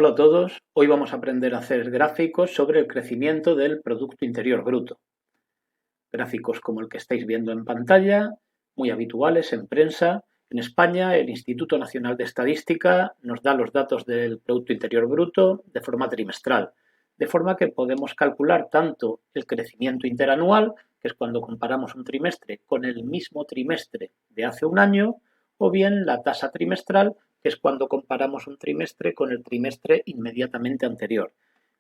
Hola a todos, hoy vamos a aprender a hacer gráficos sobre el crecimiento del Producto Interior Bruto. Gráficos como el que estáis viendo en pantalla, muy habituales en prensa. En España, el Instituto Nacional de Estadística nos da los datos del Producto Interior Bruto de forma trimestral, de forma que podemos calcular tanto el crecimiento interanual, que es cuando comparamos un trimestre con el mismo trimestre de hace un año, o bien la tasa trimestral, que es cuando comparamos un trimestre con el trimestre inmediatamente anterior.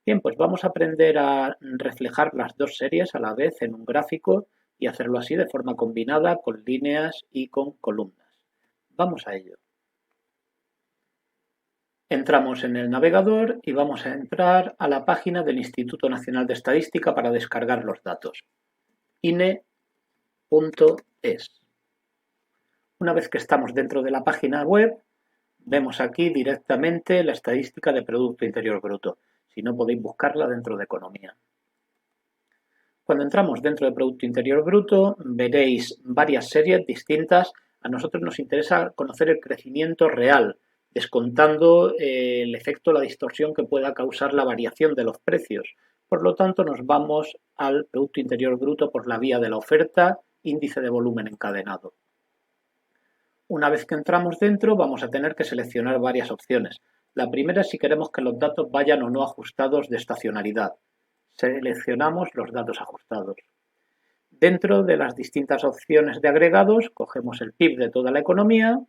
Bien, pues vamos a aprender a reflejar las dos series a la vez en un gráfico y hacerlo así de forma combinada con líneas y con columnas. Vamos a ello. Entramos en el navegador y vamos a entrar a la página del Instituto Nacional de Estadística para descargar los datos. INE.es. Una vez que estamos dentro de la página web, vemos aquí directamente la estadística de Producto Interior Bruto. Si no, podéis buscarla dentro de Economía. Cuando entramos dentro de Producto Interior Bruto, veréis varias series distintas. A nosotros nos interesa conocer el crecimiento real, descontando el efecto, la distorsión que pueda causar la variación de los precios. Por lo tanto, nos vamos al Producto Interior Bruto por la vía de la oferta, índice de volumen encadenado. Una vez que entramos dentro, vamos a tener que seleccionar varias opciones. La primera es si queremos que los datos vayan o no ajustados de estacionalidad. Seleccionamos los datos ajustados. Dentro de las distintas opciones de agregados, cogemos el PIB de toda la economía.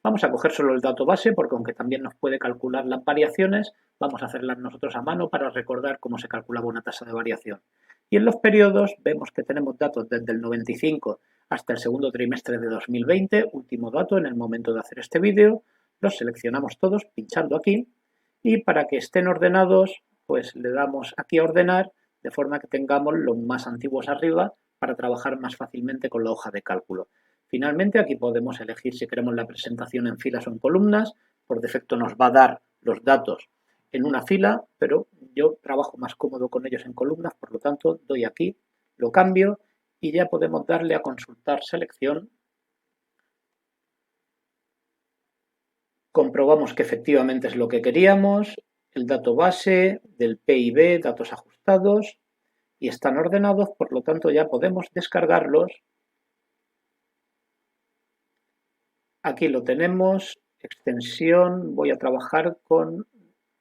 Vamos a coger solo el dato base, porque aunque también nos puede calcular las variaciones, vamos a hacerlas nosotros a mano para recordar cómo se calculaba una tasa de variación. Y en los periodos vemos que tenemos datos desde el 95 hasta el segundo trimestre de 2020, último dato en el momento de hacer este vídeo. Los seleccionamos todos pinchando aquí y para que estén ordenados, pues le damos aquí a ordenar de forma que tengamos los más antiguos arriba para trabajar más fácilmente con la hoja de cálculo. Finalmente, aquí podemos elegir si queremos la presentación en filas o en columnas. Por defecto nos va a dar los datos en una fila, pero yo trabajo más cómodo con ellos en columnas, por lo tanto doy aquí, lo cambio y ya podemos darle a consultar selección. Comprobamos que efectivamente es lo que queríamos, el dato base del PIB, datos ajustados, y están ordenados, por lo tanto ya podemos descargarlos. Aquí lo tenemos, extensión, voy a trabajar con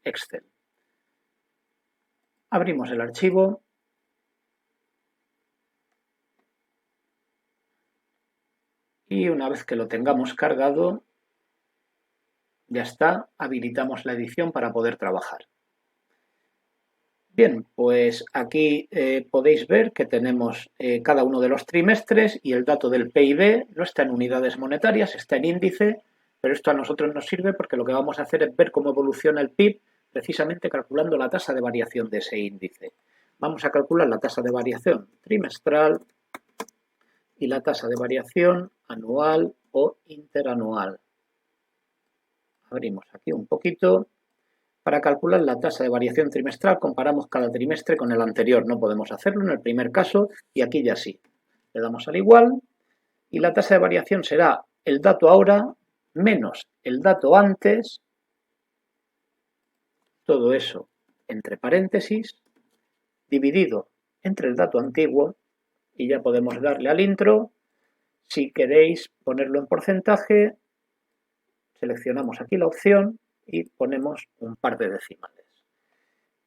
Excel. Abrimos el archivo. Y una vez que lo tengamos cargado, ya está, habilitamos la edición para poder trabajar. Bien, pues aquí podéis ver que tenemos cada uno de los trimestres y el dato del PIB no está en unidades monetarias, está en índice, pero esto a nosotros nos sirve porque lo que vamos a hacer es ver cómo evoluciona el PIB precisamente calculando la tasa de variación de ese índice. Vamos a calcular la tasa de variación trimestral y la tasa de variación anual o interanual. Abrimos aquí un poquito. Para calcular la tasa de variación trimestral comparamos cada trimestre con el anterior. No podemos hacerlo en el primer caso y aquí ya sí. Le damos al igual y la tasa de variación será el dato ahora menos el dato antes, todo eso entre paréntesis, dividido entre el dato antiguo y ya podemos darle al intro. Si queréis ponerlo en porcentaje, seleccionamos aquí la opción y ponemos un par de decimales.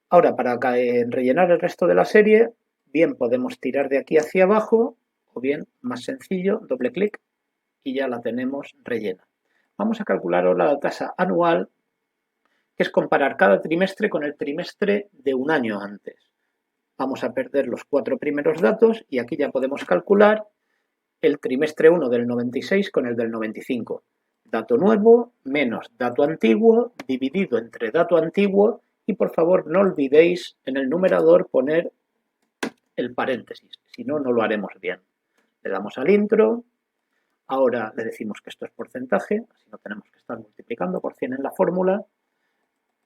Ahora, para rellenar el resto de la serie, bien podemos tirar de aquí hacia abajo o bien, más sencillo, doble clic y ya la tenemos rellena. Vamos a calcular ahora la tasa anual, que es comparar cada trimestre con el trimestre de un año antes. Vamos a perder los 4 primeros datos y aquí ya podemos calcular el trimestre 1 del 96 con el del 95. Dato nuevo menos dato antiguo dividido entre dato antiguo y por favor no olvidéis en el numerador poner el paréntesis, si no, no lo haremos bien. Le damos al intro, ahora le decimos que esto es porcentaje, así no tenemos que estar multiplicando por 100 en la fórmula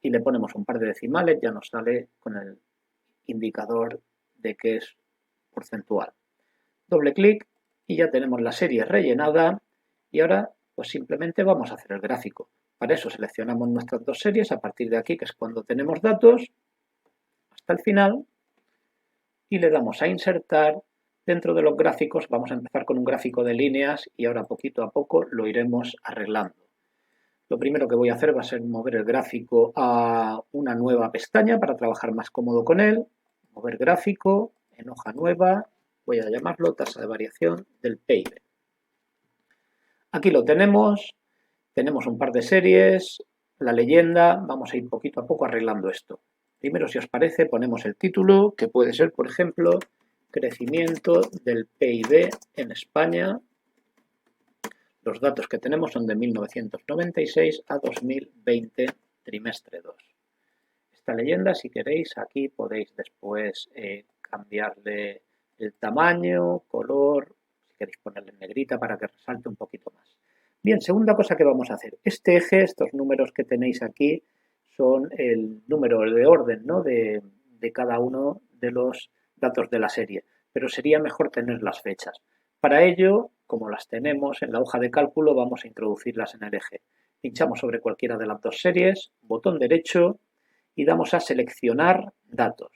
y le ponemos un par de decimales, ya nos sale con el indicador de que es porcentual. Doble clic y ya tenemos la serie rellenada y ahora pues simplemente vamos a hacer el gráfico. Para eso seleccionamos nuestras dos series a partir de aquí, que es cuando tenemos datos, hasta el final, y le damos a insertar. Dentro de los gráficos vamos a empezar con un gráfico de líneas y ahora poquito a poco lo iremos arreglando. Lo primero que voy a hacer va a ser mover el gráfico a una nueva pestaña para trabajar más cómodo con él. Mover gráfico en hoja nueva, voy a llamarlo tasa de variación del PIB. Aquí lo tenemos un par de series, la leyenda, vamos a ir poquito a poco arreglando esto. Primero, si os parece, ponemos el título, que puede ser, por ejemplo, crecimiento del PIB en España. Los datos que tenemos son de 1996 a 2020, trimestre 2. Esta leyenda, si queréis, aquí podéis después cambiarle el tamaño, color, si queréis ponerle en negrita para que resalte un poquito más. Bien, segunda cosa que vamos a hacer. Este eje, estos números que tenéis aquí, son el número de orden, ¿no?, de cada uno de los datos de la serie, pero sería mejor tener las fechas. Para ello, como las tenemos en la hoja de cálculo, vamos a introducirlas en el eje. Pinchamos sobre cualquiera de las dos series, botón derecho y damos a seleccionar datos.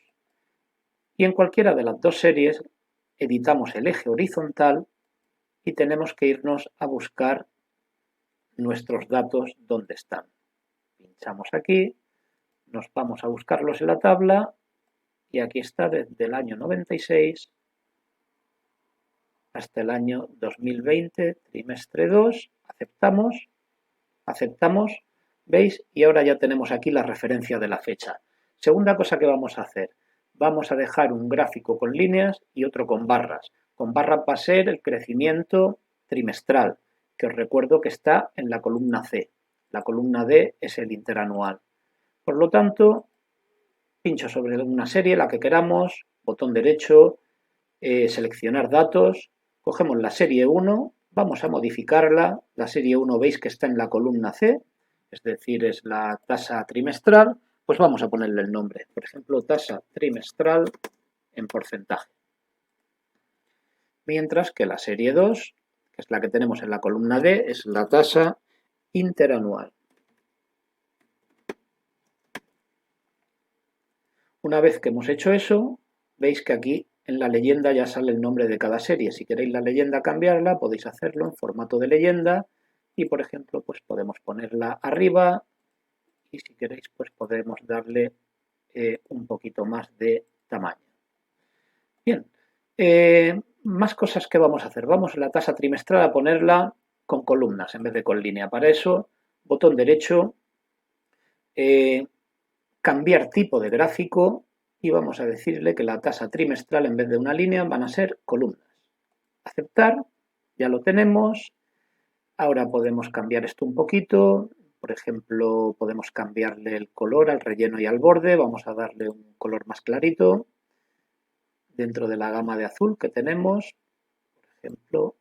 Y en cualquiera de las dos series editamos el eje horizontal y tenemos que irnos a buscar nuestros datos donde están. Pinchamos aquí, nos vamos a buscarlos en la tabla y aquí está desde el año 96 hasta el año 2020, trimestre 2, aceptamos, ¿veis? Y ahora ya tenemos aquí la referencia de la fecha. Segunda cosa que vamos a hacer, vamos a dejar un gráfico con líneas y otro con barras. Con barras va a ser el crecimiento trimestral, que os recuerdo que está en la columna C. La columna D es el interanual. Por lo tanto, pincho sobre una serie, la que queramos, botón derecho, seleccionar datos, cogemos la serie 1, vamos a modificarla. La serie 1 veis que está en la columna C, es decir, es la tasa trimestral, pues vamos a ponerle el nombre. Por ejemplo, tasa trimestral en porcentaje. Mientras que la serie 2, que es la que tenemos en la columna D, es la tasa interanual. Una vez que hemos hecho eso, veis que aquí en la leyenda ya sale el nombre de cada serie. Si queréis la leyenda cambiarla, podéis hacerlo en formato de leyenda y, por ejemplo, pues podemos ponerla arriba y si queréis, pues podemos darle un poquito más de tamaño. Bien, más cosas que vamos a hacer. Vamos a la tasa trimestral a ponerla con columnas en vez de con línea. Para eso, botón derecho, cambiar tipo de gráfico y vamos a decirle que la tasa trimestral en vez de una línea van a ser columnas. Aceptar, ya lo tenemos. Ahora podemos cambiar esto un poquito. Por ejemplo, podemos cambiarle el color al relleno y al borde. Vamos a darle un color más clarito. Dentro de la gama de azul que tenemos, por ejemplo,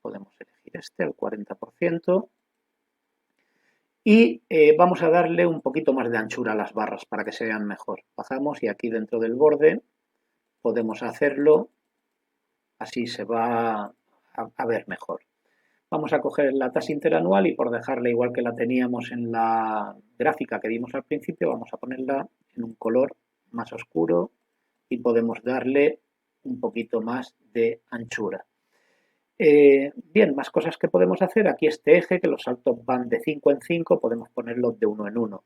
podemos elegir este al 40%. Y vamos a darle un poquito más de anchura a las barras para que se vean mejor. Bajamos y aquí dentro del borde podemos hacerlo, así se va a ver mejor. Vamos a coger la tasa interanual y por dejarla igual que la teníamos en la gráfica que vimos al principio, vamos a ponerla en un color más oscuro y podemos darle un poquito más de anchura. Bien, más cosas que podemos hacer. Aquí este eje, que los saltos van de 5 en 5, podemos ponerlos de 1 en 1.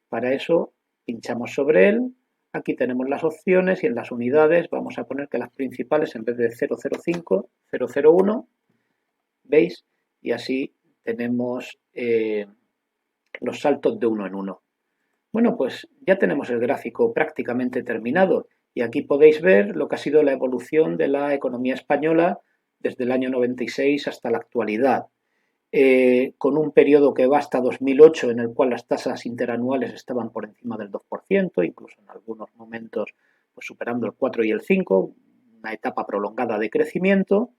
Para eso pinchamos sobre él. Aquí tenemos las opciones y en las unidades vamos a poner que las principales en vez de 005, 001. ¿Veis? Y así tenemos los saltos de 1 en 1. Bueno, pues ya tenemos el gráfico prácticamente terminado y aquí podéis ver lo que ha sido la evolución de la economía española desde el año 96 hasta la actualidad, con un periodo que va hasta 2008 en el cual las tasas interanuales estaban por encima del 2%, incluso en algunos momentos pues superando el 4 y el 5, una etapa prolongada de crecimiento,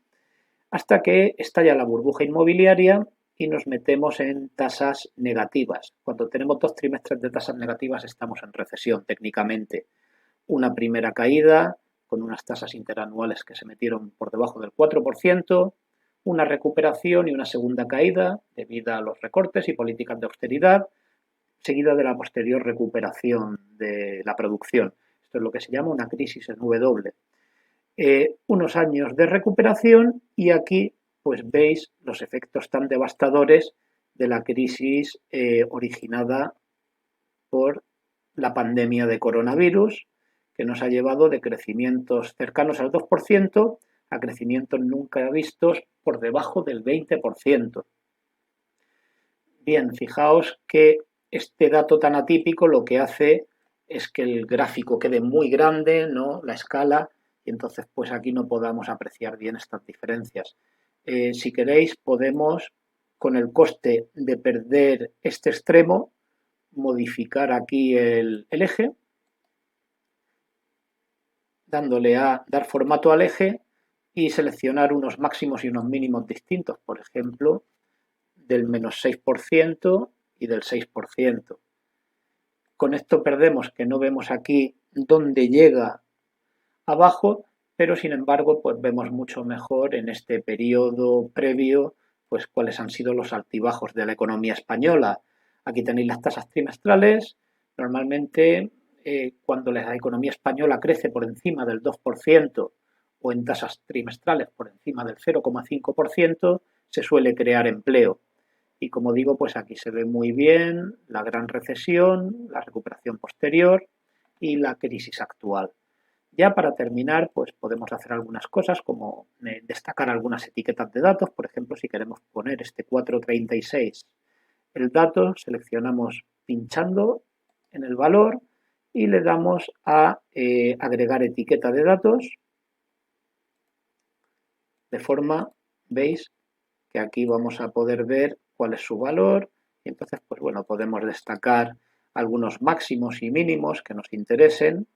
hasta que estalla la burbuja inmobiliaria y nos metemos en tasas negativas. Cuando tenemos 2 trimestres de tasas negativas estamos en recesión técnicamente. Una primera caída con unas tasas interanuales que se metieron por debajo del 4%, una recuperación y una segunda caída debido a los recortes y políticas de austeridad, seguida de la posterior recuperación de la producción. Esto es lo que se llama una crisis en W. Unos años de recuperación y aquí pues veis los efectos tan devastadores de la crisis originada por la pandemia de coronavirus, que nos ha llevado de crecimientos cercanos al 2% a crecimientos nunca vistos por debajo del 20%. Bien, fijaos que este dato tan atípico lo que hace es que el gráfico quede muy grande, ¿no? La escala, y entonces pues aquí no podamos apreciar bien estas diferencias. Si queréis podemos, con el coste de perder este extremo, modificar aquí el eje, dándole a dar formato al eje y seleccionar unos máximos y unos mínimos distintos, por ejemplo, del menos 6% y del 6%. Con esto perdemos que no vemos aquí dónde llega abajo, pero sin embargo pues vemos mucho mejor en este periodo previo pues cuáles han sido los altibajos de la economía española. Aquí tenéis las tasas trimestrales. Normalmente cuando la economía española crece por encima del 2% o en tasas trimestrales por encima del 0,5%, se suele crear empleo. Y como digo, pues aquí se ve muy bien la gran recesión, la recuperación posterior y la crisis actual. Ya para terminar, pues podemos hacer algunas cosas como destacar algunas etiquetas de datos. Por ejemplo, si queremos poner este 436, el dato, seleccionamos pinchando en el valor y le damos a agregar etiqueta de datos. De forma, veis, que aquí vamos a poder ver cuál es su valor y entonces, pues bueno, podemos destacar algunos máximos y mínimos que nos interesen.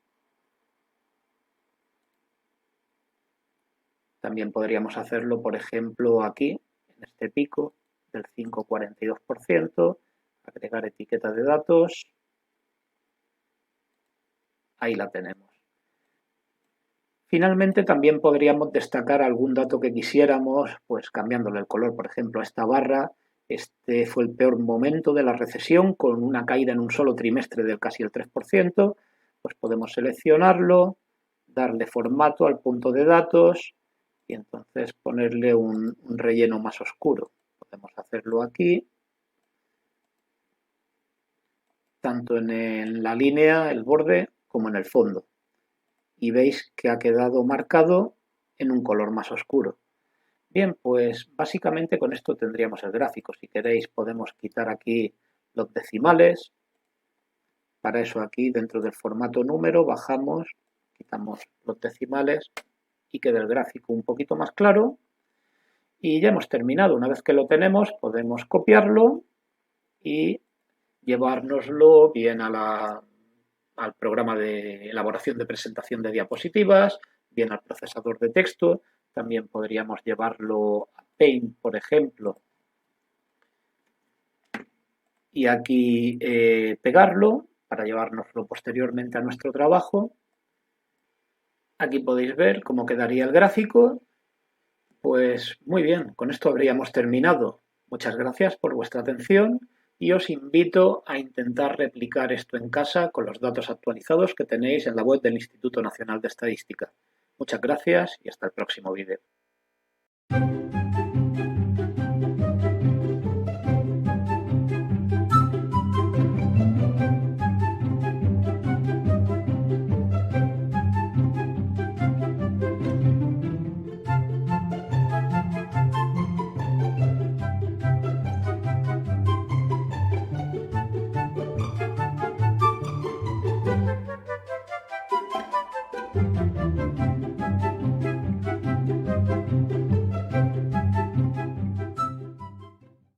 También podríamos hacerlo, por ejemplo, aquí, en este pico del 5,42%, agregar etiqueta de datos. Ahí la tenemos. Finalmente, también podríamos destacar algún dato que quisiéramos, pues cambiándole el color, por ejemplo, a esta barra. Este fue el peor momento de la recesión, con una caída en un solo trimestre del casi el 3%. Pues podemos seleccionarlo, darle formato al punto de datos y entonces ponerle un relleno más oscuro. Podemos hacerlo aquí, tanto en la línea, el borde, como en el fondo. Y veis que ha quedado marcado en un color más oscuro. Bien, pues básicamente con esto tendríamos el gráfico. Si queréis podemos quitar aquí los decimales. Para eso aquí dentro del formato número bajamos, quitamos los decimales y queda el gráfico un poquito más claro. Y ya hemos terminado. Una vez que lo tenemos podemos copiarlo y llevárnoslo bien al programa de elaboración de presentación de diapositivas, bien al procesador de texto. También podríamos llevarlo a Paint, por ejemplo, y aquí pegarlo para llevárnoslo posteriormente a nuestro trabajo. Aquí podéis ver cómo quedaría el gráfico. Pues muy bien, con esto habríamos terminado. Muchas gracias por vuestra atención y os invito a intentar replicar esto en casa con los datos actualizados que tenéis en la web del Instituto Nacional de Estadística. Muchas gracias y hasta el próximo vídeo.